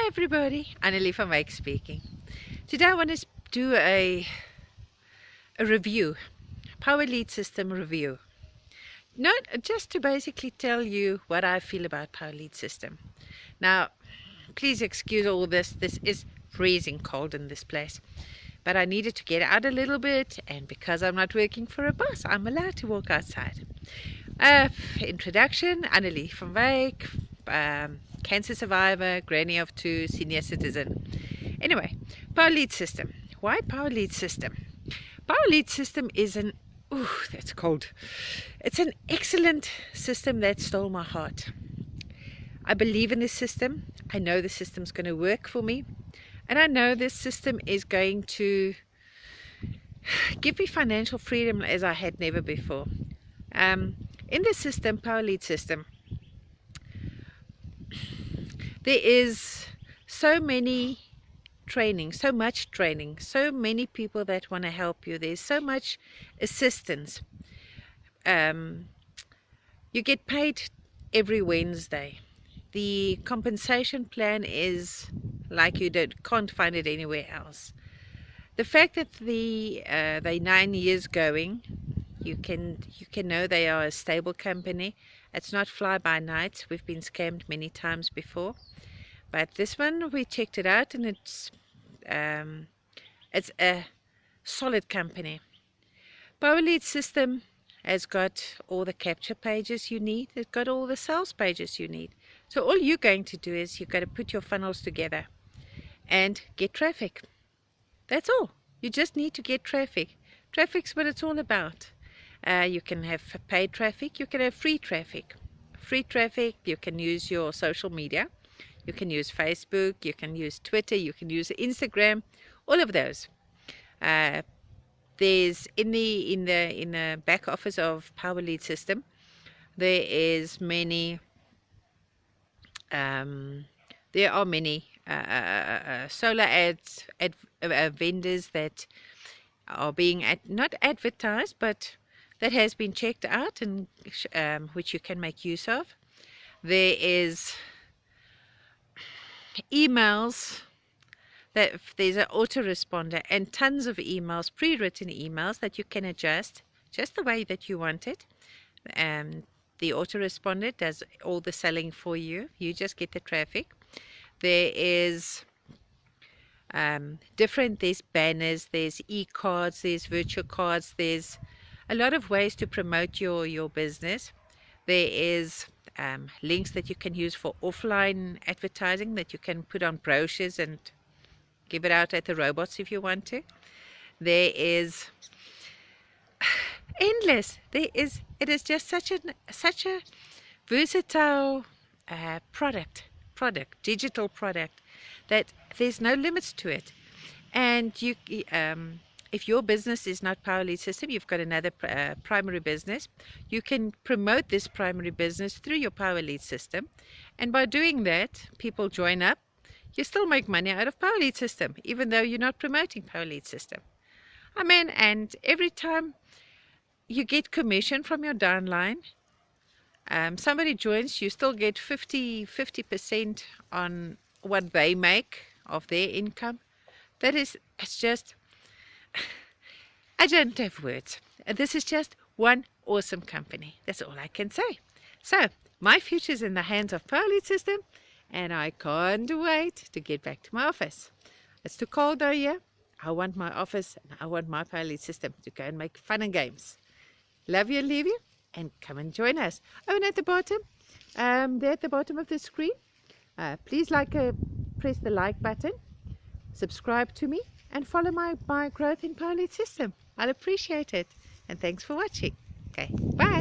everybody, Annelie from Wake speaking. Today I want to do a review, power lead system review. Not just to basically tell you what I feel about power lead system. Now, please excuse all this. This is freezing cold in this place, but I needed to get out a little bit, and because I'm not working for a boss, I'm allowed to walk outside. Introduction: Annelie from Wake. Cancer survivor, granny of 2, senior citizen. Anyway, power lead system. Why power lead system? Power lead system is that's cold. It's an excellent system that stole my heart. I believe in this system. I know the system's going to work for me, and I know this system is going to give me financial freedom as I had never before. In this system, power lead system, there is so many training, so much training, so many people that want to help you. There's so much assistance. You get paid every Wednesday. The compensation plan is like you can't find it anywhere else. The fact that they're 9 years going, you can know they are a stable company. It's not fly by night. We've been scammed many times before. But this one, we checked it out, and it's a solid company. Power lead system has got all the capture pages you need. It's got all the sales pages you need. So all you're going to do is you've got to put your funnels together and get traffic. That's all. You just need to get traffic. Traffic's what it's all about. You can have paid traffic. You can have free traffic. Free traffic, you can use your social media. You can use Facebook, you can use Twitter, you can use Instagram, all of those. There's in the back office of power lead system, there are many solar ads vendors that are being not advertised, but that has been checked out, and which you can make use of. There is emails, that there's an autoresponder and tons of emails, pre-written emails that you can adjust just the way that you want it. The autoresponder does all the selling for you. You just get the traffic. There is there's banners, there's e-cards, there's virtual cards, there's a lot of ways to promote your business. There is links that you can use for offline advertising that you can put on brochures and give it out at the robots if you want to. There is endless. It is just such a versatile digital product, that there's no limits to it. And you if your business is not power lead system, you've got another primary business, you can promote this primary business through your power lead system, and by doing that, people join up. You still make money out of power lead system, even though you're not promoting power lead system. I mean, and every time you get commission from your downline, somebody joins, you still get 50% on what they make of their income. It's just, I don't have words. This is just one awesome company. That's all I can say. So my future's in the hands of power lead system, and I can't wait to get back to my office. It's too cold though here. I want my office, and I want my power lead system to go and make fun and games. Love you and leave you, and come and join us. Oh, and at the bottom, there at the bottom of the screen, please press the like button, subscribe to me, and follow my growth in power lead system. I'll appreciate it. And thanks for watching. Okay, bye.